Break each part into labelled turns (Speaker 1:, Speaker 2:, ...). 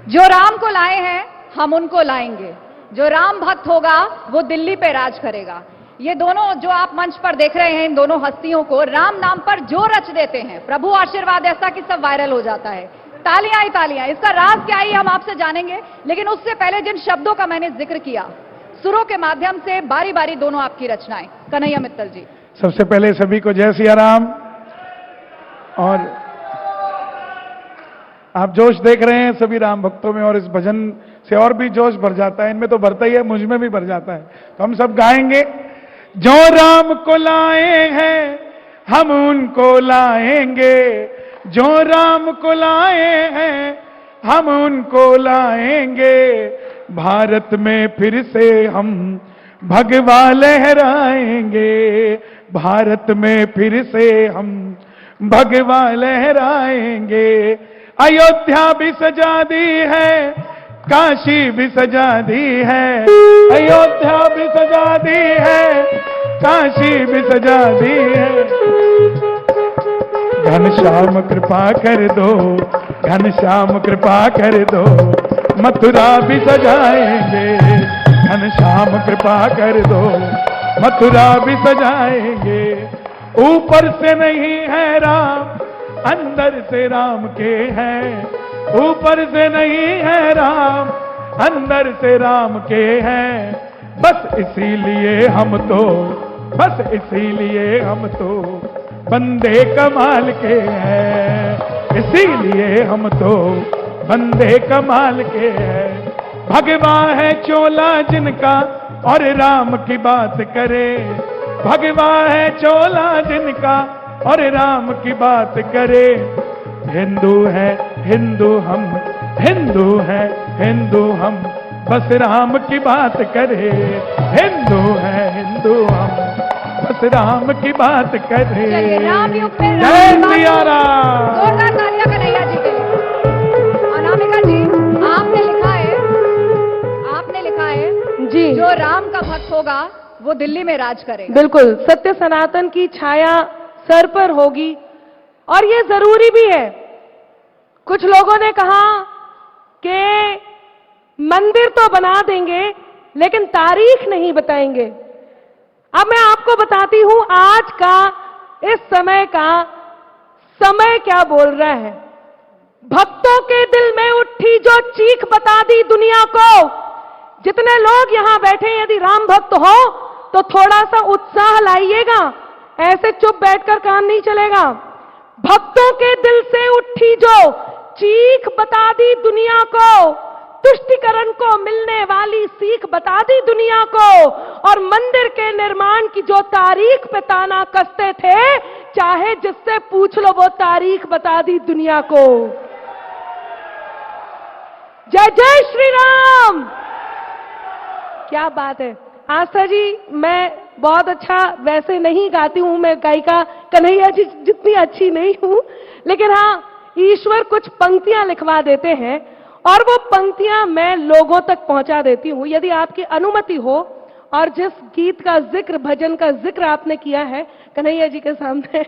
Speaker 1: जो राम को लाए हैं हम उनको लाएंगे, जो राम भक्त होगा वो दिल्ली पे राज करेगा। ये दोनों जो आप मंच पर देख रहे हैं, इन दोनों हस्तियों को राम नाम पर जो रच देते हैं, प्रभु आशीर्वाद ऐसा कि सब वायरल हो जाता है। तालियां ही तालियां। इसका राज क्या है हम आपसे जानेंगे, लेकिन उससे पहले जिन शब्दों का मैंने जिक्र किया, सुरों के माध्यम से बारी बारी दोनों आपकी रचनाएं। कन्हैया मित्तल जी।
Speaker 2: सबसे पहले सभी को जय सिया राम। और आप जोश देख रहे हैं सभी राम भक्तों में, और इस भजन से और भी जोश भर जाता है। इनमें तो भरता ही है, मुझ में भी भर जाता है। तो हम सब गाएंगे, जो राम को लाए हैं हम उनको लाएंगे, जो राम को लाए हैं हम उनको लाएंगे, भारत में फिर से हम भगवा लहराएंगे, भारत में फिर से हम भगवा लहराएंगे। अयोध्या भी सजा दी है, काशी भी सजा दी है, अयोध्या भी सजा दी है, काशी भी सजा दी है। घनश्याम कृपा कर दो, घनश्याम कृपा कर दो, मथुरा भी सजाएंगे, घनश्याम कृपा कर दो, मथुरा भी सजाएंगे। ऊपर से नहीं है राम, अंदर से राम के हैं, ऊपर से नहीं है राम, अंदर से राम के हैं। बस इसीलिए हम तो, बस इसीलिए हम तो बंदे कमाल के हैं, इसीलिए हम तो बंदे कमाल के हैं। भगवा है चोला जिनका और राम की बात करे, भगवा है चोला जिनका और राम की बात करे। हिंदू है हिंदू हम, हिंदू है हिंदू हम, बस राम की बात करे। हिंदू है हिंदू हम, बस राम की बात करे। जय सिया राम।
Speaker 1: जोरदार तालियां कन्हैया जी के लिए। अनामिका जी, आपने लिखा है, आपने लिखा है
Speaker 3: जी,
Speaker 1: जो राम का भक्त होगा वो दिल्ली में राज करेगा।
Speaker 3: बिल्कुल, सत्य सनातन की छाया सर पर होगी, और ये जरूरी भी है। कुछ लोगों ने कहा कि मंदिर तो बना देंगे लेकिन तारीख नहीं बताएंगे। अब मैं आपको बताती हूं आज का, इस समय का समय क्या बोल रहा है। भक्तों के दिल में उठी जो चीख बता दी दुनिया को। जितने लोग यहां बैठे, यदि राम भक्त हो तो थोड़ा सा उत्साह लाइएगा, ऐसे चुप बैठकर काम नहीं चलेगा। भक्तों के दिल से उठी जो चीख बता दी दुनिया को, तुष्टिकरण को मिलने वाली सीख बता दी दुनिया को, और मंदिर के निर्माण की जो तारीख पे ताना कसते थे, चाहे जिससे पूछ लो वो तारीख बता दी दुनिया को। जय जय श्री राम। क्या बात है। आस्था जी, मैं बहुत अच्छा वैसे नहीं गाती हूं, मैं गायिका कन्हैया जी जितनी अच्छी नहीं हूं, लेकिन हाँ, ईश्वर कुछ पंक्तियां लिखवा देते हैं और वो पंक्तियां मैं लोगों तक पहुंचा देती हूं। यदि आपकी अनुमति हो, और जिस गीत का जिक्र, भजन का जिक्र आपने किया है कन्हैया जी के सामने,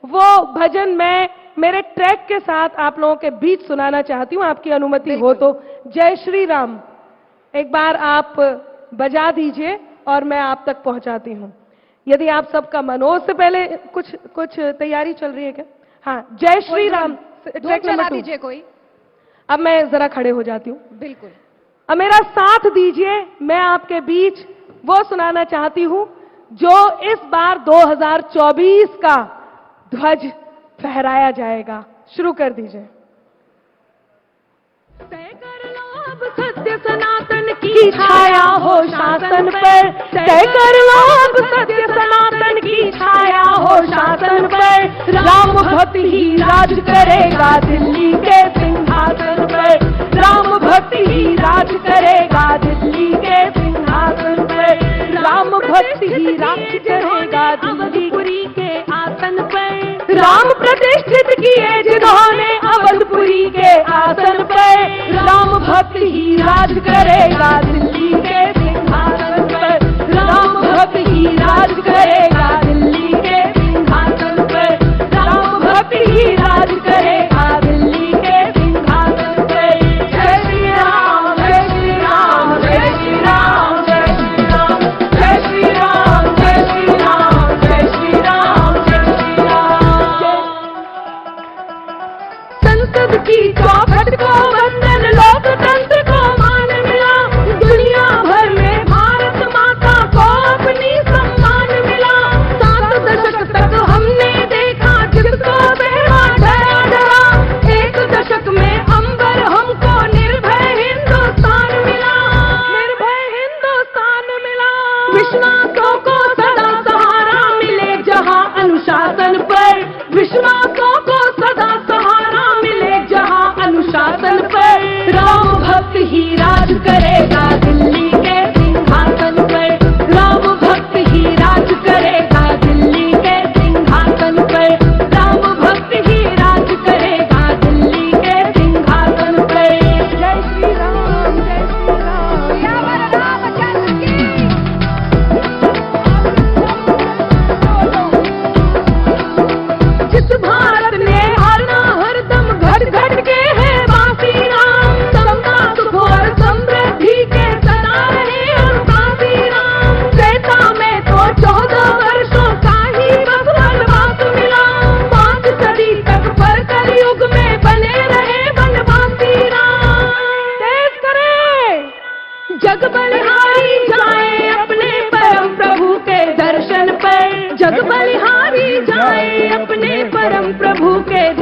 Speaker 3: वो भजन मैं मेरे ट्रैक के साथ आप लोगों के बीच सुनाना चाहती हूं, आपकी अनुमति हो तो। जय श्री राम एक बार आप बजा दीजिए और मैं आप तक पहुंचाती हूं, यदि आप सबका मन हो। उससे पहले कुछ तैयारी चल रही है क्या? हाँ, जय श्री राम ट्रैक नंबर 2
Speaker 1: कोई।
Speaker 3: अब मैं जरा खड़े हो जाती हूँ।
Speaker 1: बिल्कुल।
Speaker 3: अब मेरा साथ दीजिए, मैं आपके बीच वो सुनाना चाहती हूं जो इस बार 2024 का ध्वज फहराया जाएगा। शुरू कर दीजिए। तय कर लो अब सत्य सनातन की छाया हो शासन पर, तय कर लो अब सत्य सनातन की छाया हो शासन पर। राम भक्त ही राज करेगा दिल्ली के सिंहासन पर, राम भक्त ही राज करेगा दिल्ली के सिंहासन पर, राम भक्त ही राज करेगा अवधपुरी के आसन पर। राम प्रतिष्ठित किए जिन्होंने अवधपुरी के आसन पर, राम भक्त ही राज करेगा दिल्ली के सिंहासन पर, राम भक्त ही राज करेगा दिल्ली के सिंहासन पर, राम भक्त ही राज करेगा दिल्ली के सिंहासन पर। जय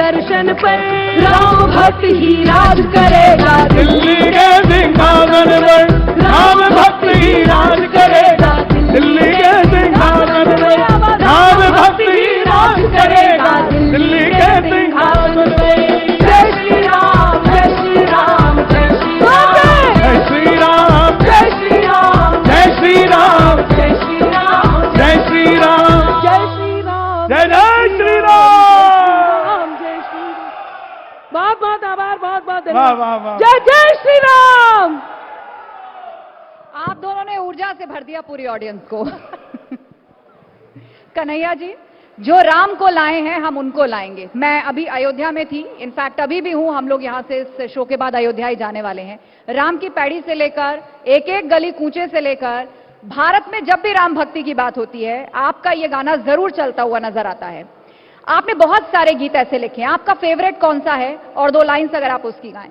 Speaker 3: दर्शन पर राम भक्त ही राज करेगा।
Speaker 2: दिल्ली के सिंहासन पर राम भक्त ही राज करेगा। दिल्ली के सिंहासन पर राम भक्त ही राज करेगा। दिल्ली के सिंहासन पर
Speaker 3: जय श्री राम, जय श्री राम, जय श्री राम,
Speaker 2: जय श्री राम,
Speaker 3: जय श्री राम,
Speaker 2: जय श्री राम,
Speaker 3: जय श्री राम,
Speaker 2: जय श्री राम,
Speaker 3: जय श्री राम,
Speaker 2: जय जय श्री राम।
Speaker 3: जय श्री राम। बहुत बहुत आभार, बहुत बहुत
Speaker 2: वाह वाह वाह।
Speaker 3: जय जय श्री राम।
Speaker 1: आप दोनों ने ऊर्जा से भर दिया पूरी ऑडियंस को। कन्हैया जी, जो राम को लाए हैं हम उनको लाएंगे। मैं अभी अयोध्या में थी, इनफैक्ट अभी भी हूं। हम लोग यहां से इस शो के बाद अयोध्या ही जाने वाले हैं। राम की पैड़ी से लेकर एक एक गली कूचे से लेकर भारत में जब भी राम भक्ति की बात होती है आपका ये गाना जरूर चलता हुआ नजर आता है। आपने बहुत सारे गीत ऐसे लिखे हैं, आपका फेवरेट कौन सा है? और 2 लाइन्स अगर आप उसकी गाएं।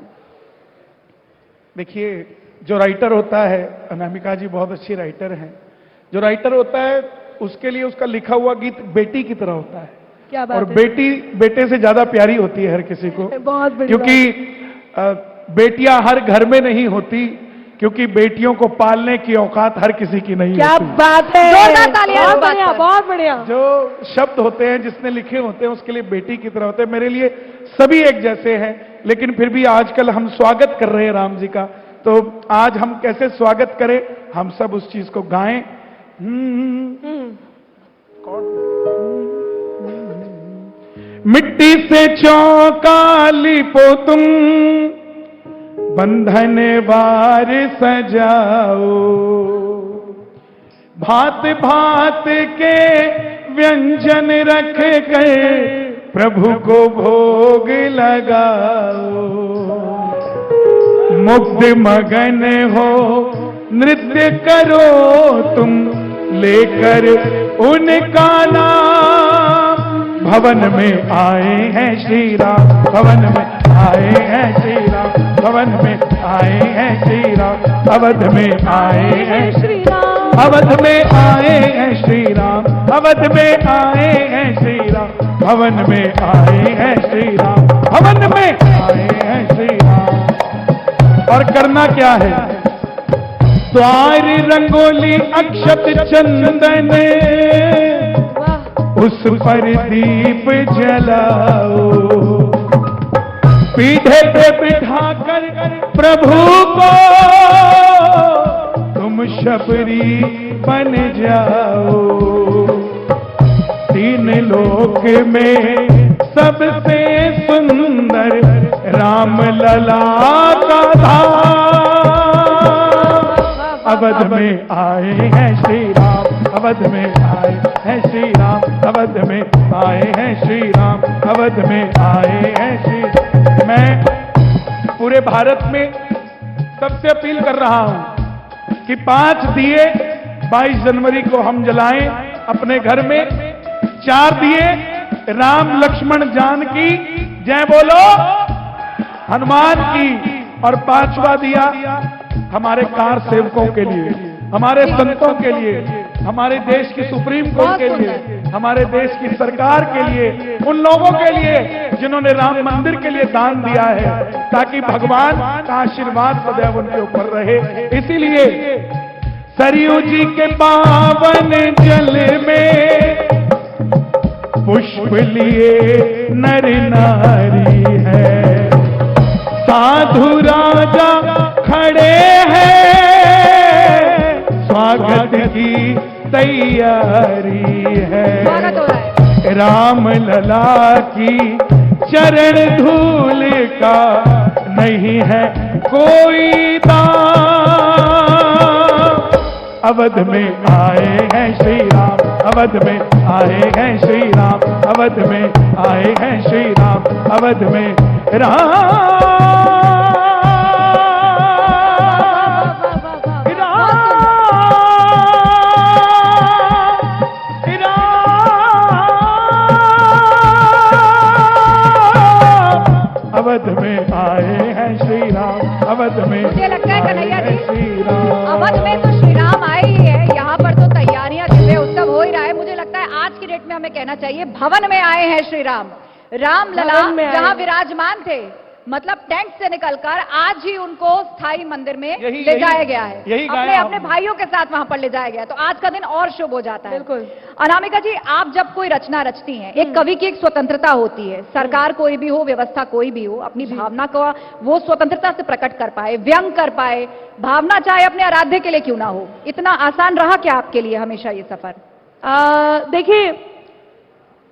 Speaker 2: देखिए, जो राइटर होता है, अनामिका जी बहुत अच्छी राइटर हैं। जो राइटर होता है उसके लिए उसका लिखा हुआ गीत बेटी की तरह होता है।
Speaker 3: क्या बात
Speaker 2: और
Speaker 3: है?
Speaker 2: बेटी बेटे से ज्यादा प्यारी होती है हर किसी को,
Speaker 3: बहुत बड़ी
Speaker 2: क्योंकि बेटियां हर घर में नहीं होती, क्योंकि बेटियों को पालने की औकात हर किसी की नहीं
Speaker 3: क्या
Speaker 2: होती।
Speaker 3: बात है,
Speaker 1: जोरदार तालियां इस
Speaker 3: बहुत
Speaker 1: बात
Speaker 3: बढ़िया,
Speaker 1: पर।
Speaker 3: बहुत बढ़िया।
Speaker 2: जो शब्द होते हैं जिसने लिखे होते हैं उसके लिए बेटी की तरह होते हैं। मेरे लिए सभी एक जैसे हैं, लेकिन फिर भी आजकल हम स्वागत कर रहे हैं राम जी का, तो आज हम कैसे स्वागत करें, हम सब उस चीज को गाएं। मिट्टी से चौका लिपो तुम, बंधन बार सजाओ, भात भात के व्यंजन रख कर प्रभु को भोग लगाओ। मुग्ध मगन हो नृत्य करो तुम, लेकर उनका नाम। भवन में आए हैं श्री राम, भवन में आए हैं श्री राम, भवन में आए हैं श्री राम, अवध में आए हैं श्री राम, अवध में आए हैं श्री राम, अवध में आए हैं श्री राम, भवन में आए हैं श्री राम, भवन में आए हैं श्री राम। और करना क्या है? द्वार रंगोली अक्षत चंदन, उस पर दीप जलाओ, पीढ़े पे बिठाकर प्रभु को तुम शबरी बन जाओ। 3 लोक में सबसे सुंदर राम लला का धाम। अवध में आए हैं श्री राम, अवध में आए हैं श्री राम, अवध में आए हैं श्री राम, अवध में आए हैं श्री। मैं पूरे भारत में सबसे अपील कर रहा हूं कि 5 दिए 22 जनवरी को हम जलाएं अपने घर में। 4 दिए राम लक्ष्मण जानकी जय बोलो हनुमान की, और 5वां दिया हमारे कार सेवकों के लिए, हमारे संतों के लिए, हमारे देश की सुप्रीम कोर्ट के लिए, हमारे देश की सरकार के लिए, उन लोगों के लिए जिन्होंने राम मंदिर के लिए दान दिया है, ताकि भगवान का आशीर्वाद सदैव उनके ऊपर रहे। इसीलिए सरयू जी के पावन जल में पुष्प लिए नर नारी है, साधु राजा खड़े हैं, स्वागत की तैयारी है।
Speaker 1: स्वागत हो रहा है।
Speaker 2: राम लला की चरण धूल का नहीं है कोई दाम। अवध में आए हैं श्री राम, अवध में आए हैं श्री राम, अवध में आए हैं श्री राम, अवध में राम। अवध में आए हैं श्री राम, अवध में
Speaker 1: मुझे लगता है कन्हैया जी,
Speaker 2: श्री राम।
Speaker 1: अवध में तो श्री राम आए ही है, यहाँ पर तो तैयारियां दिव्य उत्सव हो ही रहा है। मुझे लगता है आज की डेट में हमें कहना चाहिए भवन में आए हैं श्री राम। रामलला
Speaker 3: भवन में
Speaker 1: जहां
Speaker 3: आए।
Speaker 1: विराजमान थे, मतलब टेंट से निकलकर आज ही उनको स्थायी मंदिर में
Speaker 2: यही-
Speaker 1: ले
Speaker 2: यही-
Speaker 1: जाया गया है,
Speaker 2: यही गाया
Speaker 1: अपने
Speaker 2: आपने।
Speaker 1: अपने भाइयों के साथ वहां पर ले जाया गया है। तो आज का दिन और शुभ हो जाता है।
Speaker 3: बिल्कुल।
Speaker 1: अनामिका जी, आप जब कोई रचना रचती हैं, एक कवि की एक स्वतंत्रता होती है, सरकार कोई भी हो, व्यवस्था कोई भी हो, अपनी भावना को वो स्वतंत्रता से प्रकट कर पाए, व्यंग कर पाए, भावना चाहे अपने आराध्य के लिए क्यों ना हो। इतना आसान रहा क्या आपके लिए हमेशा ये सफर?
Speaker 3: देखिए,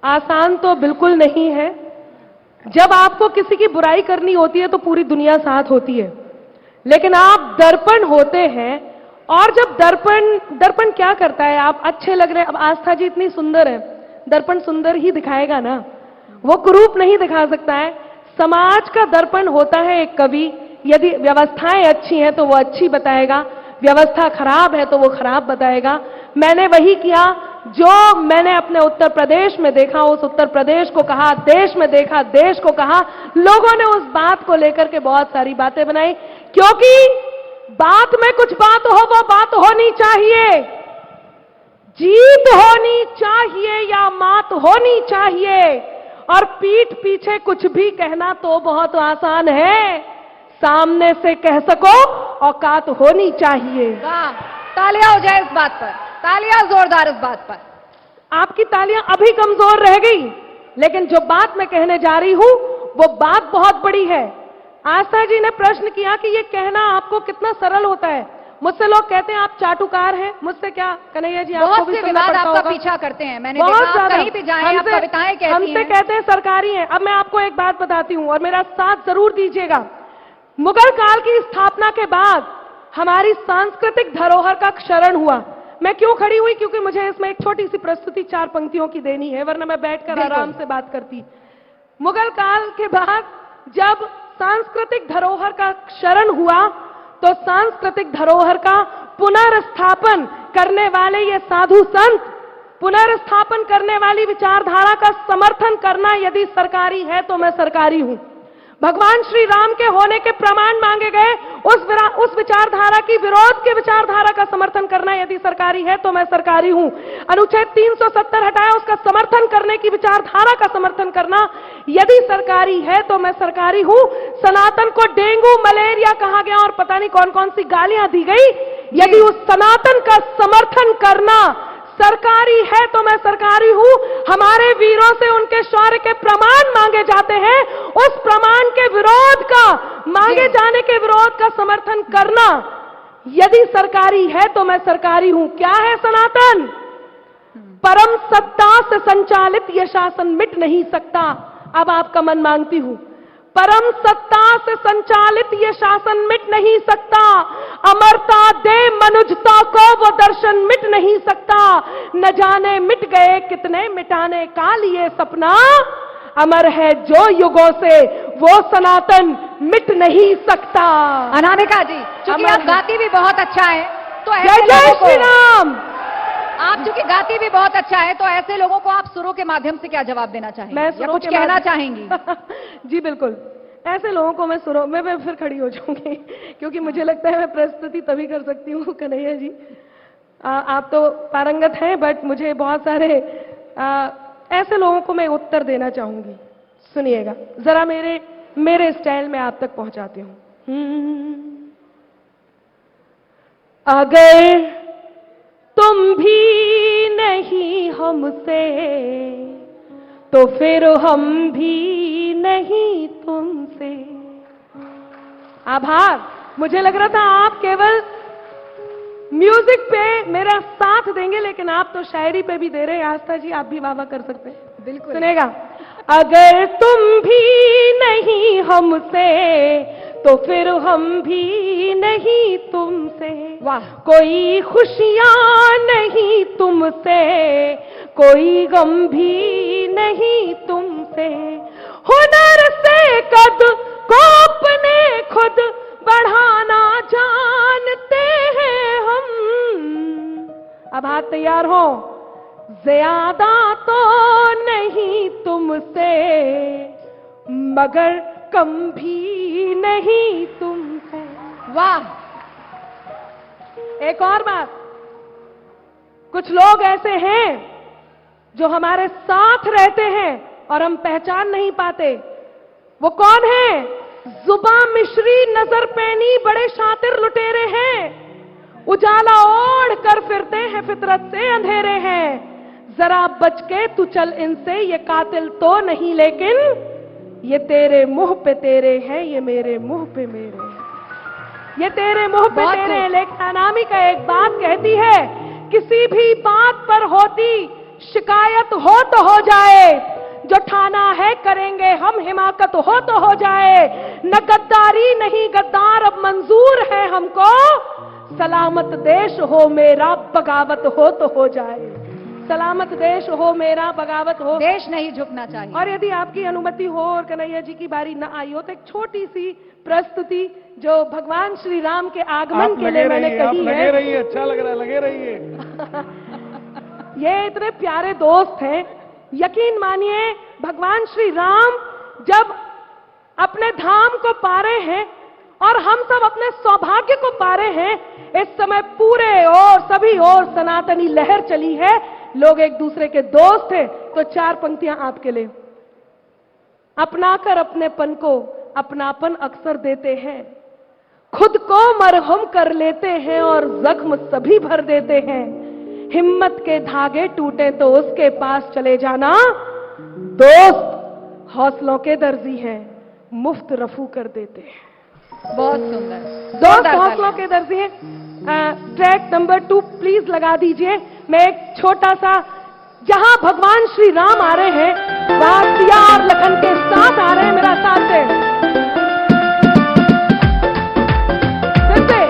Speaker 3: आसान तो बिल्कुल नहीं है। जब आपको किसी की बुराई करनी होती है तो पूरी दुनिया साथ होती है, लेकिन आप दर्पण होते हैं, और जब दर्पण क्या करता है, आप अच्छे लग रहे हैं। अब आस्था जी इतनी सुंदर है, दर्पण सुंदर ही दिखाएगा ना, वो कुरूप नहीं दिखा सकता है। समाज का दर्पण होता है एक कवि। यदि व्यवस्थाएं अच्छी हैं तो वो अच्छी बताएगा, व्यवस्था खराब है तो वो खराब बताएगा। मैंने वही किया जो मैंने अपने उत्तर प्रदेश में देखा, उस उत्तर प्रदेश को कहा, देश में देखा, देश को कहा। लोगों ने उस बात को लेकर के बहुत सारी बातें बनाई, क्योंकि बात में कुछ बात हो, वो बात होनी चाहिए। जीत होनी चाहिए या मात होनी चाहिए, और पीठ पीछे कुछ भी कहना तो बहुत आसान है, सामने से कह सको औकात होनी चाहिए।
Speaker 1: वाह, तालियां हो जाए इस बात पर, तालियां जोरदार इस बात पर।
Speaker 3: आपकी तालियां अभी कमजोर रह गई, लेकिन जो बात मैं कहने जा रही हूं वो बात बहुत बड़ी है। आस्था जी ने प्रश्न किया कि ये कहना आपको कितना सरल होता है। मुझसे लोग कहते हैं आप चाटुकार हैं, मुझसे क्या कन्हैया जी आपको
Speaker 1: बहुत
Speaker 3: भी
Speaker 1: से
Speaker 3: सुनना
Speaker 1: विवाद
Speaker 3: पड़ता
Speaker 1: आपका
Speaker 3: होगा।
Speaker 1: पीछा करते हैं, मैंने
Speaker 3: बहुत
Speaker 1: देखा, आप
Speaker 3: ज्यादा।
Speaker 1: कहीं भी जाएं आप कविताएं कहती
Speaker 3: हमसे
Speaker 1: हैं।
Speaker 3: कहते हैं सरकारी हैं। अब मैं आपको एक बात बताती हूं और मेरा साथ जरूर दीजिएगा। मुगल काल की स्थापना के बाद हमारी सांस्कृतिक धरोहर का क्षरण हुआ। मैं क्यों खड़ी हुई? क्योंकि मुझे इसमें एक छोटी सी प्रस्तुति 4 पंक्तियों की देनी है, वरना मैं बैठकर
Speaker 1: बिल्कुल।
Speaker 3: आराम से बात करती। मुगल काल के बाद जब सांस्कृतिक धरोहर का क्षरण हुआ, तो सांस्कृतिक धरोहर का पुनर्स्थापन करने वाले ये साधु संत, पुनर्स्थापन करने वाली विचारधारा का समर्थन करना यदि सरकारी है तो मैं सरकारी हूं। भगवान श्री राम के होने के प्रमाण मांगे गए, उस विचारधारा की विरोध के विचारधारा का समर्थन करना यदि सरकारी है तो मैं सरकारी हूं। अनुच्छेद 370 हटाया, उसका समर्थन करने की विचारधारा का समर्थन करना यदि सरकारी है तो मैं सरकारी हूं। सनातन को डेंगू मलेरिया कहा गया और पता नहीं कौन कौन सी गालियां दी गई, यदि उस सनातन का समर्थन करना सरकारी है तो मैं सरकारी हूं। हमारे वीरों से उनके शौर्य के प्रमाण मांगे जाते हैं, उस प्रमाण के विरोध का, मांगे जाने के विरोध का समर्थन करना यदि सरकारी है तो मैं सरकारी हूं। क्या है सनातन? परम सत्ता से संचालित यह शासन मिट नहीं सकता। अब आपका मन मांगती हूं, परम सत्ता से संचालित यह शासन मिट नहीं सकता। अमरता दे मनुजता को वो दर्शन मिट नहीं सकता। न जाने मिट गए कितने मिटाने का लिए सपना, अमर है जो युगों से वो सनातन मिट नहीं सकता।
Speaker 1: अनामिका जी, चूंकि आप गाती भी बहुत अच्छा है, तो
Speaker 3: जय
Speaker 1: ऐसे
Speaker 3: जय
Speaker 1: लोगों
Speaker 3: श्री
Speaker 1: को,
Speaker 3: राम।
Speaker 1: आप चूंकि गाती भी बहुत अच्छा है, तो ऐसे लोगों को आप सुरों के माध्यम से क्या जवाब देना चाहेंगे,
Speaker 3: मैं
Speaker 1: या
Speaker 3: सुरों
Speaker 1: कुछ
Speaker 3: के
Speaker 1: कहना
Speaker 3: माध्यम- चाहेंगी? जी बिल्कुल, ऐसे लोगों को मैं सुरों में मैं फिर खड़ी हो जाऊंगी, क्योंकि मुझे लगता है मैं प्रस्तुति तभी कर सकती हूँ कन्हैया जी। आप तो पारंगत हैं, बट मुझे बहुत सारे ऐसे लोगों को मैं उत्तर देना चाहूंगी। सुनिएगा जरा, मेरे स्टाइल में आप तक पहुंचाती हूँ। अगर तुम भी नहीं हमसे तो फिर हम भी नहीं तुमसे। आभार। मुझे लग रहा था आप केवल म्यूजिक पे मेरा साथ देंगे, लेकिन आप तो शायरी पे भी दे रहे हैं। आस्था जी, आप भी वाह कर सकते हैं।
Speaker 1: बिल्कुल।
Speaker 3: सुनेगा, अगर तुम भी नहीं हमसे तो फिर हम भी नहीं तुमसे।
Speaker 1: वाह।
Speaker 3: कोई खुशियां नहीं तुमसे, कोई गम भी नहीं तुमसे। हुनर से कद को अपने खुद बढ़ाना जानते हैं हम। अब हाथ तैयार हो। ज्यादा तो नहीं तुमसे, मगर कम भी नहीं तुमसे।
Speaker 1: वाह।
Speaker 3: एक और बात, कुछ लोग ऐसे हैं जो हमारे साथ रहते हैं और हम पहचान नहीं पाते। वो कौन है? जुबा मिश्री नजर पैनी बड़े शातिर लुटेरे हैं, उजाला ओढ़ कर फिरते हैं फितरत से अंधेरे हैं। जरा बच के तू चल इनसे, ये कातिल तो नहीं लेकिन ये तेरे मुंह पे तेरे हैं, ये मेरे मुंह पे मेरे हैं, ये तेरे मुंह पे
Speaker 1: बहुत
Speaker 3: तेरे हैं। लेकिन अनामिका एक बात कहती है, किसी भी बात पर होती शिकायत हो तो हो जाए, जो ठाना है करेंगे हम, हिमाकत हो तो हो जाए। न गद्दारी नहीं गद्दार अब मंजूर है हमको, सलामत देश हो मेरा बगावत हो तो हो जाए। सलामत देश हो मेरा बगावत हो।
Speaker 1: देश नहीं झुकना चाहिए।
Speaker 3: और यदि आपकी अनुमति हो और कन्हैया जी की बारी न आई हो तो एक छोटी सी प्रस्तुति जो भगवान श्री राम के आगमन के लिए मैंने कही
Speaker 2: लगे
Speaker 3: है।
Speaker 2: रहिए, अच्छा लग रहा है, लगे रहिए।
Speaker 3: ये इतने प्यारे दोस्त हैं, यकीन मानिए भगवान श्री राम जब अपने धाम को पा रहे हैं और हम सब अपने सौभाग्य को पा रहे हैं, इस समय पूरे और सभी और सनातनी लहर चली है, लोग एक दूसरे के दोस्त हैं। तो चार पंक्तियां आपके लिए। अपनाकर अपनेपन को अपनापन अक्सर देते हैं, खुद को मरहम कर लेते हैं और जख्म सभी भर देते हैं। हिम्मत के धागे टूटे तो उसके पास चले जाना, दोस्त हौसलों के दर्जी हैं, मुफ्त रफू कर देते हैं।
Speaker 1: बहुत सुंदर
Speaker 3: दोस्त हौसलों के दर्जी हैं। ट्रैक नंबर 2 प्लीज लगा दीजिए। मैं एक छोटा सा, जहां भगवान श्री राम आ रहे हैं वहां सिया और लखन के साथ आ रहे हैं, मेरा साथ है। फिर से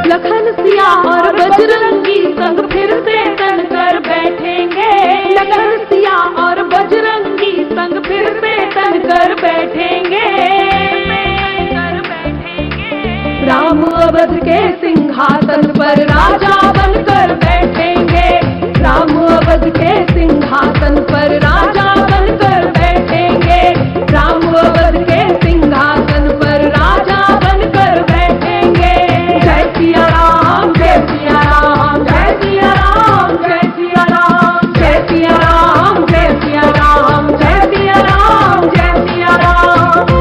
Speaker 3: लखन सिया और बजरंगी संग फिर से तन कर बैठेंगे। लखन सिया और बजरंगी संग फिर से तन कर बैठेंगे। राम अवध के सिंहासन पर राजा बनकर बैठेंगे। राम अवध के सिंहासन पर राजा बनकर बैठेंगे। राम अवध के सिंहासन पर राजा बनकर बैठेंगे। जय सिया राम, जय सिया राम, जय सिया राम, जय सिया राम, जय सिया राम, जय सिया राम, जय सिया राम, जय सिया राम।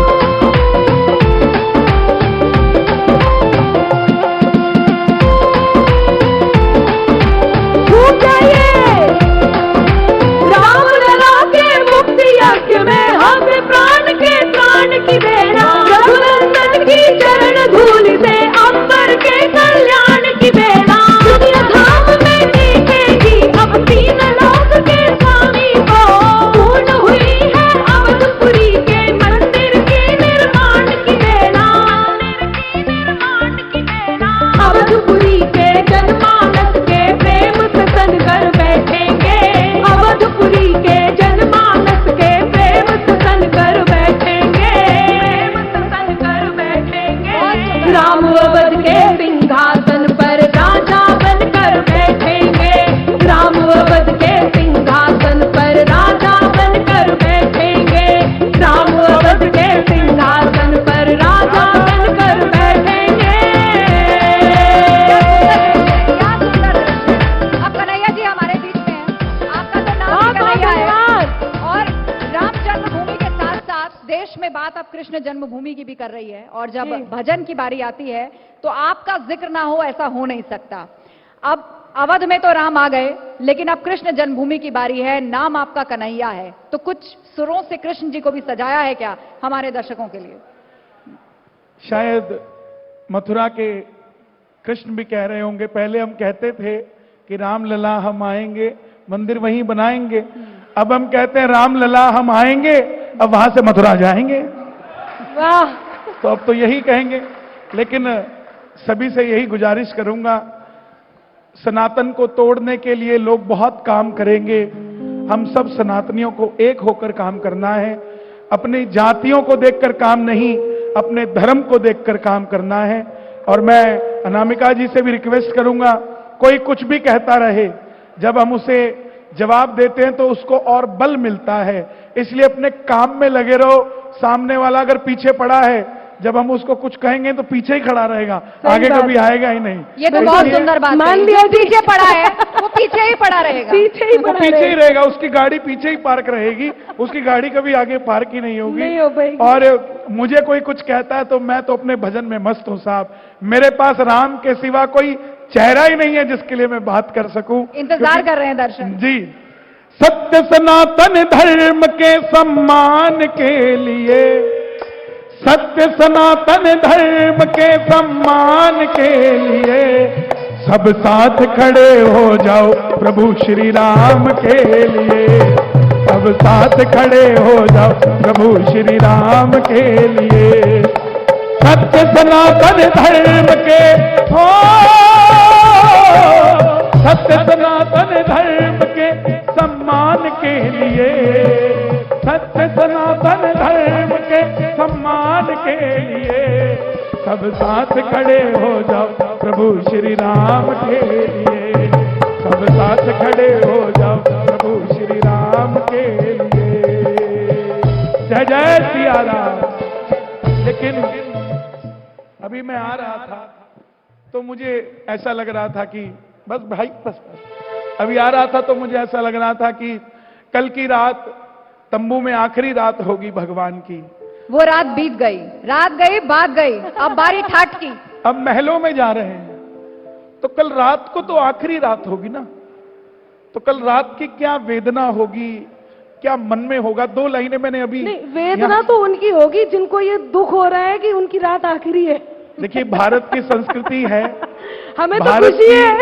Speaker 3: राम लला के मुक्ति यज्ञ में हम प्राण के प्राण की बेरा, रघुनंदन की चरण धूल से अंबर के कल्याण की बेरा। दुनिया धाम में देखेगी अब तीन लोक के स्वामी को, पूर्ण हुई है अवधपुरी के मंदिर के निर्माण की बेरा। अवधपुरी के जनमानस के प्रेम से तन कर बैठेंगे। अवधपुरी के जनमानस के प्रेम से तन कर बैठेंगे। तन कर बैठेंगे। राम अवध के सिंहासन पर राजा बनकर बैठेंगे। राम अवध के सिंहासन पर राजा बनकर बैठेंगे। राम अवध के सिंहासन पर राजा बनकर बैठेंगे।
Speaker 1: क्या सुंदर दृश्य। अब कन्हैया जी हमारे बीच में हैं। आपका तो नाम ही कन्हैया है और राम जन्मभूमि के साथ साथ देश में बात अब कृष्ण जन्मभूमि की भी कर रही है, और जब
Speaker 3: जी।
Speaker 1: भजन की बारी आती है तो आपका जिक्र ना हो ऐसा हो नहीं सकता। अब अवध में तो राम आ गए, लेकिन अब कृष्ण जन्मभूमि की बारी है, नाम आपका कन्हैया है, तो कुछ सुरों से कृष्ण जी को भी सजाया है क्या हमारे दर्शकों के लिए?
Speaker 2: शायद मथुरा के कृष्ण भी कह रहे होंगे, पहले हम कहते थे कि राम लला हम आएंगे, मंदिर वहीं बनाएंगे। अब हम कहते हैं राम लला हम आएंगे, अब वहां से मथुरा जाएंगे।
Speaker 3: वाह,
Speaker 2: तो अब तो यही कहेंगे। लेकिन सभी से यही गुजारिश करूंगा, सनातन को तोड़ने के लिए लोग बहुत काम करेंगे, हम सब सनातनियों को एक होकर काम करना है। अपनी जातियों को देखकर काम नहीं, अपने धर्म को देखकर काम करना है। और मैं अनामिका जी से भी रिक्वेस्ट करूंगा, कोई कुछ भी कहता रहे, जब हम उसे जवाब देते हैं तो उसको और बल मिलता है। इसलिए अपने काम में लगे रहो। सामने वाला अगर पीछे पड़ा है, जब हम उसको कुछ कहेंगे तो पीछे ही खड़ा रहेगा,
Speaker 3: सही
Speaker 2: आगे
Speaker 3: बात।
Speaker 2: कभी आएगा ही नहीं।
Speaker 1: ये तो
Speaker 2: तो
Speaker 1: बहुत
Speaker 2: इसलिए
Speaker 1: सुंदर बात
Speaker 3: मान
Speaker 1: है।
Speaker 3: लिया
Speaker 1: जो
Speaker 3: जी।
Speaker 1: पीछे पड़ा है वो पीछे ही पड़ा रहेगा।
Speaker 3: पीछे ही
Speaker 2: वो
Speaker 3: पड़ा
Speaker 2: पीछे ही
Speaker 3: रहे।
Speaker 2: रहेगा, उसकी गाड़ी पीछे ही पार्क रहेगी, उसकी गाड़ी कभी आगे पार्क ही नहीं होगी।
Speaker 3: नहीं हो पाएगी।
Speaker 2: और मुझे कोई कुछ कहता है तो मैं तो अपने भजन में मस्त हूं साहब। मेरे पास राम के सिवा कोई चेहरा ही नहीं है जिसके लिए मैं बात कर सकूं।
Speaker 1: इंतजार कर रहे हैं दर्शन।
Speaker 2: जी, सत्य सनातन धर्म के सम्मान के लिए, सत्य सनातन धर्म के सम्मान के लिए सब साथ खड़े हो जाओ प्रभु श्री राम के लिए, सब साथ खड़े हो जाओ प्रभु श्री राम के लिए। सत्य सनातन धर्म के हो, सत्य सनातन धर्म के सम्मान के लिए, सत्य सनातन धर्म के सम्मान के लिए सब साथ खड़े हो जाओ प्रभु श्री राम के लिए, सब साथ खड़े हो जाओ प्रभु श्री राम के लिए। जय जय सिया राम। लेकिन अभी मैं आ रहा था तो मुझे ऐसा लग रहा था कि बस भाई बस अभी आ रहा था तो मुझे ऐसा लग रहा था कि कल की रात तंबू में आखिरी रात होगी भगवान की।
Speaker 1: वो रात बीत गई, रात गई बात गई, अब बारी ठाठ की।
Speaker 2: अब महलों में जा रहे हैं तो कल रात को तो आखिरी रात होगी ना, तो कल रात की क्या वेदना होगी, क्या मन में होगा। 2 लाइनें मैंने अभी
Speaker 3: नहीं, वेदना तो उनकी होगी जिनको ये दुख हो रहा है कि उनकी रात आखिरी है।
Speaker 2: देखिए, भारत की संस्कृति है,
Speaker 3: हमें तो
Speaker 2: भारत
Speaker 3: खुशी है।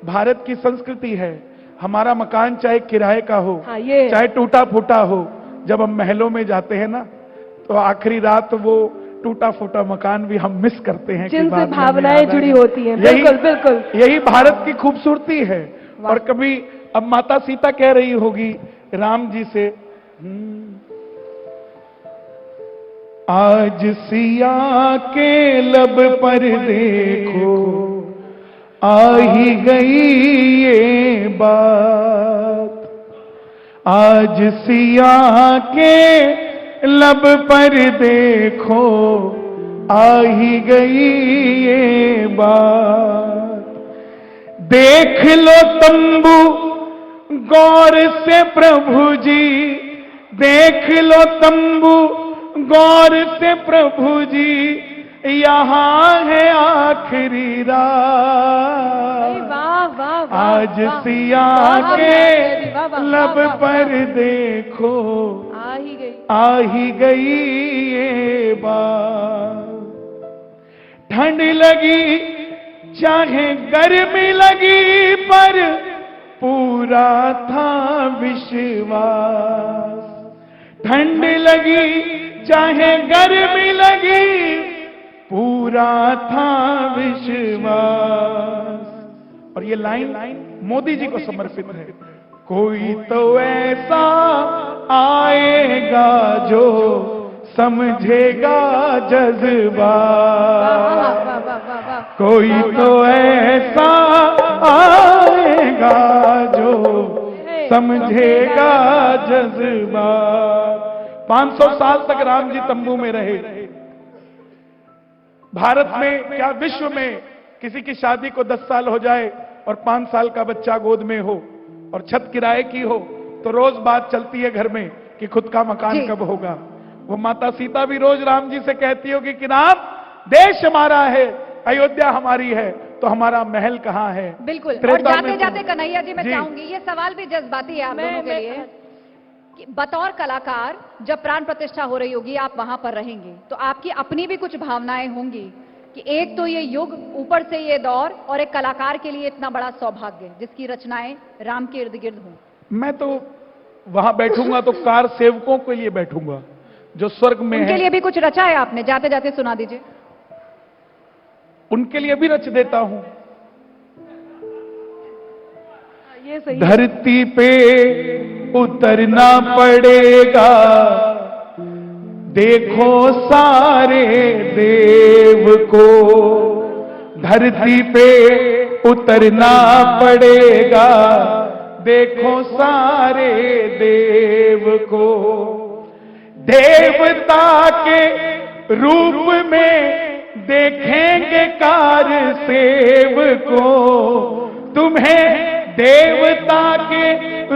Speaker 2: भारत की संस्कृति है, हमारा मकान चाहे किराए का हो,
Speaker 3: हाँ, ये
Speaker 2: चाहे टूटा फूटा हो, जब हम महलों में जाते हैं ना तो आखिरी रात वो टूटा फूटा मकान भी हम मिस करते हैं कि
Speaker 3: जिनसे
Speaker 2: बाद में हमें
Speaker 3: भावनाएं
Speaker 2: याद
Speaker 3: जुड़ी
Speaker 2: आएगा।
Speaker 3: होती हैं।
Speaker 2: यही-
Speaker 3: बिल्कुल बिल्कुल।
Speaker 2: यही भारत की खूबसूरती है। और कभी अब माता सीता कह रही होगी राम जी से, आज सिया के लब पर देखो आ ही गई ये बात, आज सिया के लब पर देखो आ ही गई ये बात। देख लो तंबू गौर से प्रभु जी, देख लो तंबू गौर से प्रभु जी, यहाँ है आखिरी रात।
Speaker 3: वाह वाह वाह।
Speaker 2: आज
Speaker 3: वाह।
Speaker 2: सिया
Speaker 3: वाह,
Speaker 2: के
Speaker 3: वाह, वाह,
Speaker 2: लब
Speaker 3: वाह, वाह,
Speaker 2: पर
Speaker 3: वाह।
Speaker 2: देखो
Speaker 3: आ ही गई।
Speaker 2: आ ही गई ये बात। ठंड लगी चाहे गर्मी लगी पर पूरा था विश्वास। ठंड लगी चाहे गर्मी लगी पूरा था विश्वास। और ये लाइन मोदी जी को समर्पित है। कोई तो ऐसा आएगा जो समझेगा जज्बा,
Speaker 3: वाह वाह वाह वाह वाह।
Speaker 2: कोई तो ऐसा आएगा जो समझेगा जज्बा। 500 साल तक राम जी तंबू में रहे। भारत में क्या विश्व में किसी की शादी को 10 साल हो जाए और 5 साल का बच्चा गोद में हो और छत किराए की हो तो रोज बात चलती है घर में कि खुद का मकान
Speaker 1: जी।
Speaker 2: कब होगा। वो माता सीता भी रोज राम जी से कहती होगी कि राम, देश हमारा है, अयोध्या हमारी है, तो हमारा महल कहाँ है।
Speaker 1: बिल्कुल। और
Speaker 2: त्रेता
Speaker 1: जाते
Speaker 2: में
Speaker 1: जाते
Speaker 2: तो-
Speaker 1: कन्हैया जी मैं
Speaker 2: जी।
Speaker 1: चाहूंगी ये सवाल भी जज्बाती है आप
Speaker 3: मैं-
Speaker 1: दोनों के
Speaker 3: मैं-
Speaker 1: लिए कि बतौर कलाकार जब प्राण प्रतिष्ठा हो रही होगी आप वहां पर रहेंगे तो आपकी अपनी भी कुछ भावनाएं होंगी कि एक तो ये युग, ऊपर से ये दौर, और एक कलाकार के लिए इतना बड़ा सौभाग्य जिसकी रचनाएं राम के इर्द गिर्द हों।
Speaker 2: मैं तो वहां बैठूंगा तो कार सेवकों के लिए बैठूंगा जो स्वर्ग में
Speaker 1: उनके
Speaker 2: है,
Speaker 1: लिए भी कुछ रचा है आपने? जाते जाते सुना दीजिए।
Speaker 2: उनके लिए भी रच देता हूं।
Speaker 3: ये सही है।
Speaker 2: धरती पे उतरना पड़ेगा, देखो सारे देव को। धरती पे उतरना पड़ेगा, देखो सारे देव को। देवता के रूप में देखेंगे कार सेव को, तुम्हें देवता के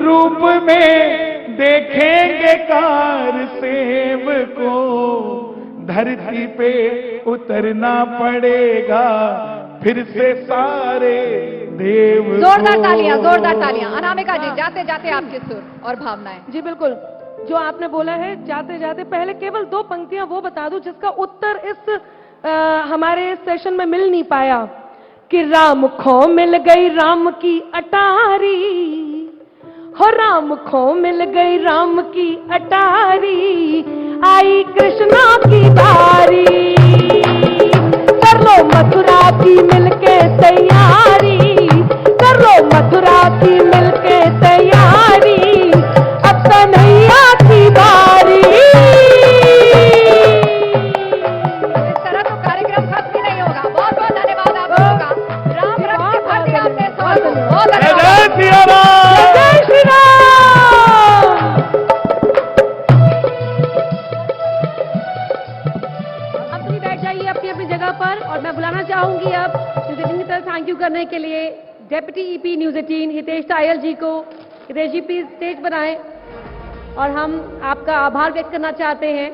Speaker 2: रूप में देखेंगे कार सेव को, धरती पे उतरना पड़ेगा फिर से सारे देव को।
Speaker 1: जोरदार तालियां। अनामिका जी, जाते जाते आपके सुर और भावनाएं।
Speaker 3: जी बिल्कुल, जो आपने बोला है जाते जाते, पहले केवल 2 पंक्तियां वो बता दूं जिसका उत्तर इस हमारे सेशन में मिल नहीं पाया, कि राम खो मिल गई राम की अटारी, हो राम खो मिल गई राम की अटारी, आई कृष्णा की बारी, कर लो मथुरा की मिलके तैयारी, कर लो मथुरा की मिलके तैयारी, अब कन्हैया की बारी।
Speaker 1: इस तरह तो कार्यक्रम खत्म ही नहीं होगा। बहुत बहुत धन्यवाद आप लोगों का। राम रथ के भर दिया आपने सवाल को। बहुत धन्यवाद।
Speaker 2: जय सिया राम।
Speaker 3: जय श्री राम। अपनी बैठ जाइए अपनी अपनी जगह पर, और मैं बुलाना चाहूंगी अब न्यूज 18 की तरफ थैंक यू करने के लिए deputy EP news 18 Hitesh Tayal ji को। हितेश जी प्लीज स्टेज पर आए और हम आपका आभार व्यक्त करना चाहते हैं